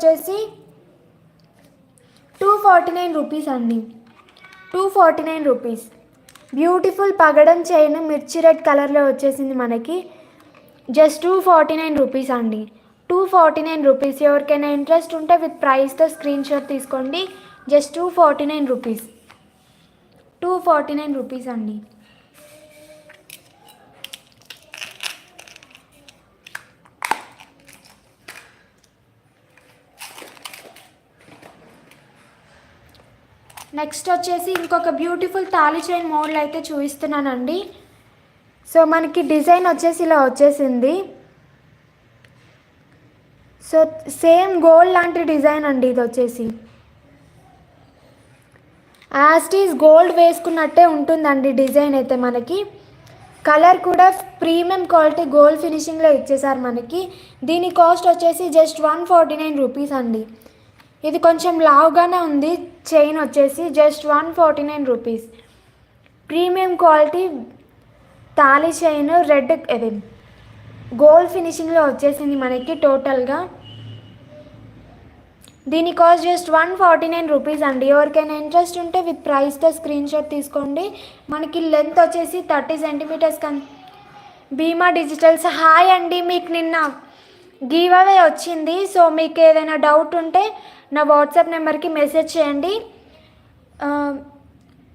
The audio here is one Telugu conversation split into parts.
వచ్చేసి 249 రూపీస్ అండి. 249 రూపీస్. బ్యూటిఫుల్ పగడం చైన్ మిర్చి రెడ్ కలర్లో వచ్చేసింది మనకి. జస్ట్ 249 రూపీస్ అండి. 249 రూపీస్. ఎవరికైనా ఇంట్రెస్ట్ ఉంటే విత్ ప్రైస్తో స్క్రీన్ షాట్ తీసుకోండి. Just 249 rupees. 249 రూపీస్ అండి. నెక్స్ట్ వచ్చేసి ఇంకొక బ్యూటిఫుల్ తాళి చైన్ మోడల్ అయితే చూపిస్తున్నానండి. సో మనకి డిజైన్ వచ్చేసి ఇలా వచ్చేసింది. సో సేమ్ గోల్డ్ లాంటి డిజైన్ అండి. ఇది వచ్చేసి యాస్టీస్ గోల్డ్ వేసుకున్నట్టే ఉంటుందండి డిజైన్ అయితే. మనకి కలర్ కూడా ప్రీమియం క్వాలిటీ గోల్డ్ ఫినిషింగ్లో ఇచ్చేసారు మనకి. దీని కాస్ట్ వచ్చేసి జస్ట్ 149 రూపీస్ అండి. ఇది కొంచెం లావుగానే ఉంది చైన్ వచ్చేసి. Just 149 rupees. ప్రీమియం క్వాలిటీ తాళి చైన్ రెడ్ ఇది గోల్డ్ ఫినిషింగ్లో వచ్చేసింది మనకి టోటల్గా. దీని కాస్ట్ జస్ట్ 149 రూపీస్ అండి. ఎవరికైనా ఇంట్రెస్ట్ ఉంటే విత్ ప్రైస్తో స్క్రీన్ షాట్ తీసుకోండి. మనకి లెంత్ వచ్చేసి 30 సెంటీమీటర్స్ భీమా డిజిటల్స్ హాయ్ అండి. మీకు నిన్న గివ్ అవే వచ్చింది. సో మీకు ఏదైనా డౌట్ ఉంటే నా వాట్సాప్ నెంబర్కి మెసేజ్ చేయండి.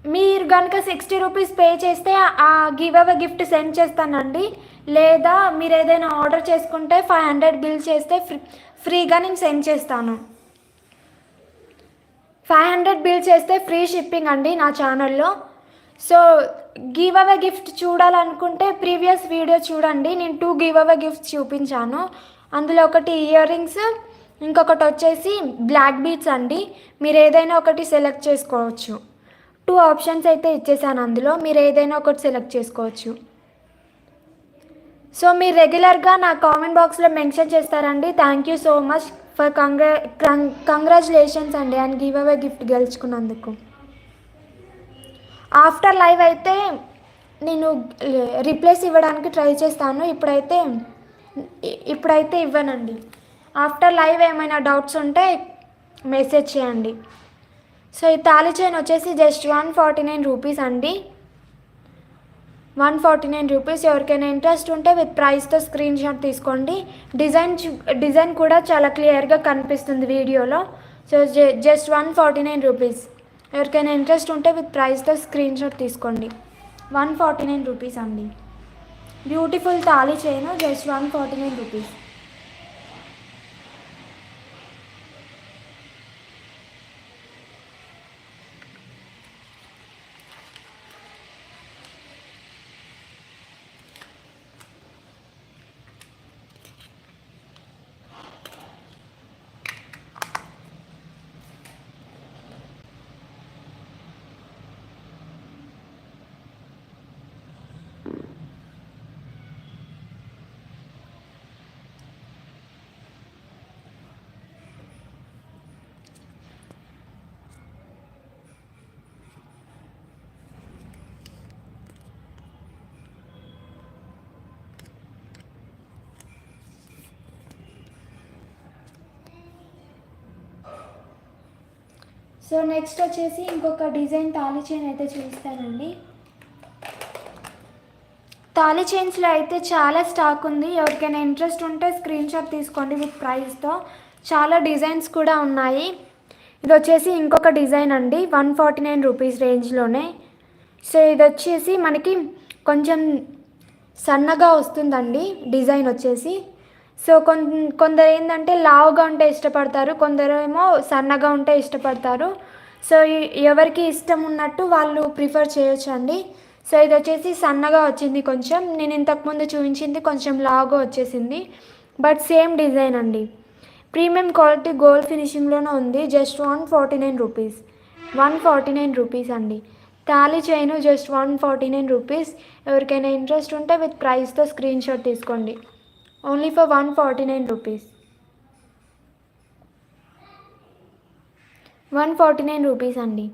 మీరు కనుక 60 రూపీస్ పే చేస్తే ఆ గివ్ అవే గిఫ్ట్ సెండ్ చేస్తానండి. లేదా మీరు ఏదైనా ఆర్డర్ చేసుకుంటే 500 బిల్ చేస్తే ఫ్రీగా నేను సెండ్ చేస్తాను. 500 బిల్ చేస్తే ఫ్రీ షిప్పింగ్ అండి నా ఛానల్లో. సో గివ్ అవే గిఫ్ట్ చూడాలనుకుంటే ప్రీవియస్ వీడియో చూడండి. నేను 2 గివ్ అవే గిఫ్ట్స్ చూపించాను. అందులో ఒకటి ఇయర్ రింగ్స్, ఇంకొకటి వచ్చేసి బ్లాక్ బీడ్స్ అండి. మీరు ఏదైనా ఒకటి సెలెక్ట్ చేసుకోవచ్చు. 2 ఆప్షన్స్ అయితే ఇచ్చేసాను. అందులో మీరు ఏదైనా ఒకటి సెలెక్ట్ చేసుకోవచ్చు. సో మీరు రెగ్యులర్గా నా కామెంట్ బాక్స్లో మెన్షన్ చేస్తారండి. Thank you so much for congratulations అండి అండ్ గివ్ అవే గిఫ్ట్ గెలుచుకున్నందుకు. ఆఫ్టర్ లైవ్ అయితే నేను రిప్లేస్ ఇవ్వడానికి ట్రై చేస్తాను. ఇప్పుడైతే ఇవ్వనండి. ఆఫ్టర్ లైవ్ ఏమైనా డౌట్స్ ఉంటే మెసేజ్ చేయండి. సో ఈ తాళి చైన్ వచ్చేసి జస్ట్ 149 రూపీస్ అండి. 149 రూపీస్. ఎవరికైనా ఇంట్రెస్ట్ ఉంటే విత్ ప్రైస్తో స్క్రీన్ షాట్ తీసుకోండి. డిజైన్ కూడా చాలా క్లియర్గా కనిపిస్తుంది వీడియోలో. So just 149 rupees. ఎవరికైనా ఇంట్రెస్ట్ ఉంటే విత్ ప్రైస్తో స్క్రీన్ షాట్ తీసుకోండి. 149 రూపీస్ అండి. బ్యూటిఫుల్ తాళి chain just 149 rupees. So next వచ్చేసి ఇంకొక డిజైన్ తాళి చైన్ అయితే చూపిస్తానండి. తాళి చైన్స్లో అయితే చాలా స్టాక్ ఉంది. ఎవరికైనా ఇంట్రెస్ట్ ఉంటే స్క్రీన్ షాట్ తీసుకోండి విత్ ప్రైస్తో. చాలా డిజైన్స్ కూడా ఉన్నాయి. ఇది వచ్చేసి ఇంకొక డిజైన్ అండి. 149 రూపీస్ రేంజ్లోనే. సో ఇది వచ్చేసి మనకి కొంచెం సన్నగా వస్తుందండి డిజైన్ వచ్చేసి. సో కొందరు ఏంటంటే లావుగా ఉంటే ఇష్టపడతారు, కొందరు ఏమో సన్నగా ఉంటే ఇష్టపడతారు. సో ఎవరికి ఇష్టం ఉన్నట్టు వాళ్ళు ప్రిఫర్ చేయొచ్చు అండి. సో ఇది వచ్చేసి సన్నగా వచ్చింది కొంచెం. నేను ఇంతకుముందు చూపించింది కొంచెం లావుగా వచ్చేసింది. బట్ సేమ్ డిజైన్ అండి. ప్రీమియం క్వాలిటీ గోల్డ్ ఫినిషింగ్లోనే ఉంది. Just 149 rupees. 149 రూపీస్ అండి. తాళి చైన్ జస్ట్ 149 రూపీస్. ఎవరికైనా ఇంట్రెస్ట్ ఉంటే విత్ ప్రైస్తో స్క్రీన్ షాట్ తీసుకోండి. Only for 149 rupees. 149 రూపీస్ అండి.